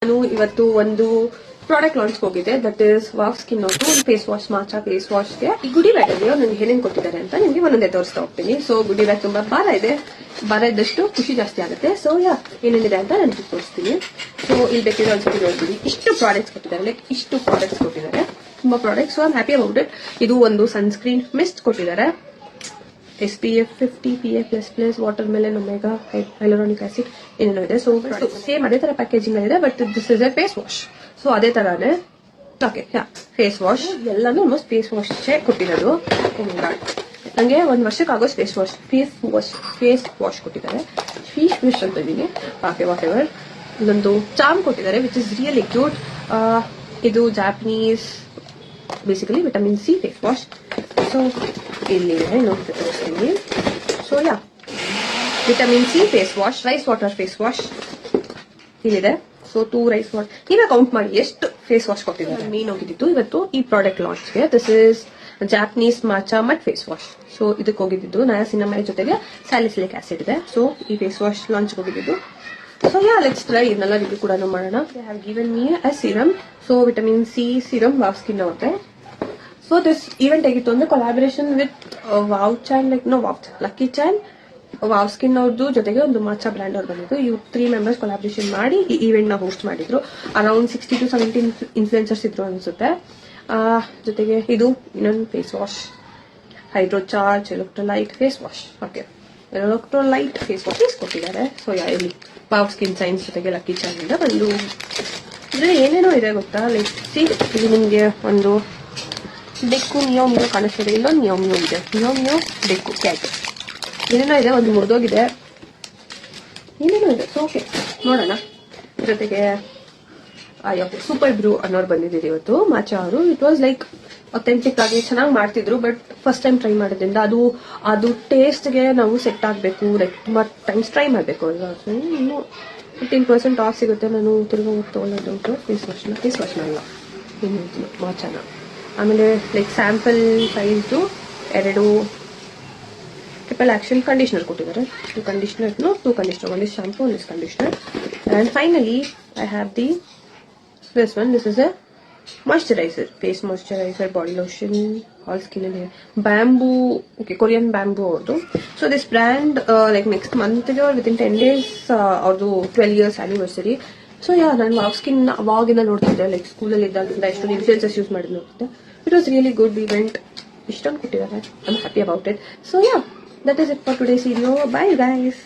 ನಾನು ಇವತ್ತು ಒಂದು ಪ್ರಾಡಕ್ಟ್ ಲಾಂಚ್ ಹೋಗಿದೆ, ದಟ್ ಇಸ್ ವಾವ್ ಸ್ಕಿನ್ ಅವ್ರದ್ದು ಒಂದು ಫೇಸ್ ವಾಶ್, ಮಾಚಾ ಫೇಸ್ ವಾಶ್ಗೆ. ಈ ಗುಡಿ ಬ್ಯಾಗ್ ಅಲ್ಲಿ ನನಗೆ ಏನೇನು ಕೊಟ್ಟಿದ್ದಾರೆ ಅಂತ ನಿಮಗೆ ಒಂದೊಂದೇ ತೋರಿಸ್ತಾ ಹೋಗ್ತೀನಿ. ಸೊ ಗುಡಿ ಬ್ಯಾಗ್ ತುಂಬಾ ಭಾರ ಇದೆ, ಭಾರ ಇದ್ದಷ್ಟು ಖುಷಿ ಜಾಸ್ತಿ ಆಗುತ್ತೆ. ಸೊ ಏನೇನಿದೆ ಅಂತ ನಾನು ತೋರಿಸ್ತೀನಿ. ಸೊ ಇಲ್ಲಿ ಬೇಕಿದ್ರೆ ಒಂದ್ಸತಿ ನೋಡ್ಬಿಡಿ, ಇಷ್ಟು ಪ್ರಾಡಕ್ಟ್ಸ್ ಕೊಟ್ಟಿದ್ದಾರೆ, ಲೈಕ್ ಇಷ್ಟು ಪ್ರಾಡಕ್ಟ್ಸ್ ಕೊಟ್ಟಿದ್ದಾರೆ, ತುಂಬಾ products. So I am happy about it. ಇದು ಒಂದು ಸನ್ಸ್ಕ್ರೀನ್ ಮಿಸ್ಟ್ ಕೊಟ್ಟಿದ್ದಾರೆ, SPF 50 PA++, watermelon, omega, hyaluronic acid ಏನೇನೋ ಇದೆ. ಸೊ ಸೇಮ್ ಅದೇ ತರ ಪ್ಯಾಕೇಜಿಂಗ್ ಇದೆ, but this is a face wash. So ಅದೇ ತರಾನೇ ಓಕೆ ಫೇಸ್ ವಾಶ್ ಎಲ್ಲಾನು ಆಲ್ಮೋಸ್ಟ್ ಫೇಸ್ ವಾಶ್ ಕೊಟ್ಟಿರೋದು. ನಂಗೆ ಒಂದ್ ವರ್ಷಕ್ಕೆ ಆಗೋ ಫೇಸ್ ವಾಶ್ ಕೊಟ್ಟಿದ್ದಾರೆ. ಫೇಸ್ ವಾಶ್ ಅಂತ ಇದೀನಿ. Okay whatever. ಇಲ್ಲೊಂದು ಚಾಮ್ ಕೊಟ್ಟಿದ್ದಾರೆ ವಿಚ್ ಇಸ್ ರಿಯಲಿ ಕ್ಯೂಟ್. ಇದು Japanese basically vitamin C face wash. So ಇಲ್ಲಿ ನೋಡಿ ತೋರಿಸ್ತೀನಿ. So vitamin C face wash, rice water face wash ಇಲ್ಲಿದೆ. So 2 rice water. ನೀವೇ ಕೌಂಟ್ ಮಾಡಿ ಎಷ್ಟು ಫೇಸ್ ವಾಶ್ ಕೊಟ್ಟಿದ್ದಾರೆ. ಮೀನ್ ಹೋಗಿದ್ದು ಇವತ್ತು ಈ ಪ್ರಾಡಕ್ಟ್ ಲಾಂಚ್ಗೆ. This is Japanese matcha mud face wash. So ಇದಕ್ಕೆ ಹೋಗಿದ್ದು ನಯಾಸಿನಮೈಡ್ ಜೊತೆಗೆ ಸ್ಯಾಲಿಸಿಲಿಕ್ ಆಸಿಡ್ ಇದೆ. ಸೊ ಈ ಫೇಸ್ ವಾಶ್ ಲಾಂಚ್ ಹೋಗಿದ್ದು. So let's try. ಇದನ್ನೆಲ್ಲ ರಿವ್ಯೂ ಕೂಡ ಮಾಡೋಣ. They have given me a serum. So vitamin C serum Wow skin ಅವ್ರದ್ದೆ. ಸೊ ದಿಸ್ ಈವೆಂಟ್ ಆಗಿತ್ತು ಅಂದ್ರೆ collaboration with Wow Chan, like no Wow Lucky Chan, Wow skin ಅವ್ರದ್ದು ಜೊತೆಗೆ ಒಂದು ಮಾಚಾ ಬ್ರ್ಯಾಂಡ್ ಅವ್ರು ಬಂದಿದ್ದು. ಇವ್ರು 3 ಮೆಂಬರ್ಸ್ ಕೊಲಾಬರೇಷನ್ ಮಾಡಿ ಈ ಈವೆಂಟ್ ನ ಹೋಸ್ಟ್ ಮಾಡಿದ್ರು. ಅರೌಂಡ್ 60 to 70 ಇನ್ಫ್ಲುಯೆನ್ಸರ್ಸ್ ಇದ್ರು ಅನ್ಸುತ್ತೆ. ಜೊತೆಗೆ ಇದು ಇನ್ನೊಂದು face wash, hydrocharge electrolyte face wash. Okay, electrolyte face wash ಕೊಟ್ಟಿದ್ದಾರೆ. ಸೊ ಇಲ್ಲಿ ವಾವ್ ಸ್ಕಿನ್ ಸೈನ್ಸ್ ಜೊತೆಗೆ ಲಕ್ಕಿ ಚಾನ್ ಇಂದ ಒಂದು ಇದ್ರಲ್ಲಿ ಏನೇನೋ ಇದೆ ಗೊತ್ತಾ. ಲೈಕ್ ಇದು ನಿಮ್ಗೆ ಒಂದು ಬೆಕ್ಕು ಮಿಯೋ ಕಾಣಿಸ್ತಿದೆ, ಇಲ್ಲೊಂದು ಮಿಯೋ ಇದೆ, ಮಿಯೋ ಬೆಕ್ಕು ಕ್ಯಾಟ್ ಏನೇನೋ ಇದೆ. ಒಂದು ಮುರಿದೋಗಿದೆ, ಏನೇನೋ ಇದೆ. ಸೊ ಓಕೆ ನೋಡೋಣ. ಜೊತೆಗೆ ಸೂಪರ್ ಬ್ರೂ ಅನ್ನೋರು ಬಂದಿದ್ದೀರಿ ಇವತ್ತು, ಮಾಚಾ ಅವರು. ಇಟ್ ವಾಸ್ ಲೈಕ್ ಅಥೆಂಟಿಕ್ ಆಗಿ ಚೆನ್ನಾಗಿ ಮಾಡ್ತಿದ್ರು, ಬಟ್ ಫಸ್ಟ್ ಟೈಮ್ ಟ್ರೈ ಮಾಡೋದ್ರಿಂದ ಅದು ಟೇಸ್ಟ್ಗೆ ನಾವು ಸೆಟ್ ಆಗಬೇಕು, ಲೈಕ್ ತುಂಬಾ ಟೈಮ್ಸ್ ಟ್ರೈ ಮಾಡಬೇಕು ಅಲ್ವಾ. ಸೊ ಇನ್ನು 15% ಆಫ್ ಸಿಗುತ್ತೆ. ನಾನು ತಿರುಗಿ ತಗೊಳ್ಳೋದು ಫೇಸ್ ವಾಶ್ನ ಅಲ್ಲ, ಇನ್ನು ಮಾಚಾನ. ಆಮೇಲೆ ಲೈಕ್ ಸ್ಯಾಂಪಲ್ ಸೈಜ್ದು 2 ಟ್ರಿಪಲ್ ಆಕ್ಷನ್ ಕಂಡೀಷನರ್ ಕೊಟ್ಟಿದ್ದಾರೆ. 2 ಕಂಡೀಷನರ್, ಒಂದು ಶಾಂಪೂ, ಒಂದು conditioner. And finally I have this one. This is a moisturizer, face moisturizer, body lotion, all skin and hair. Bamboo, okay, Korean bamboo ordu. So this brand like next month or within 10 days ordu 12 years anniversary. So ನಾನು wow skin ಅವಾಗಿಂದ ನೋಡ್ತಿದ್ದೆ, like ಸ್ಕೂಲಲ್ಲಿ ಇದ್ದಾಗಿಂದ ಎಷ್ಟೊಂದು influencers use ಮಾಡಿ ನೋಡ್ತಿದ್ದೆ. It was really good event. ಇಷ್ಟೊಂದು ಕೊಟ್ಟಿದ್ದಾರೆ. I am happy about it. So that is it for today's video. Bye guys.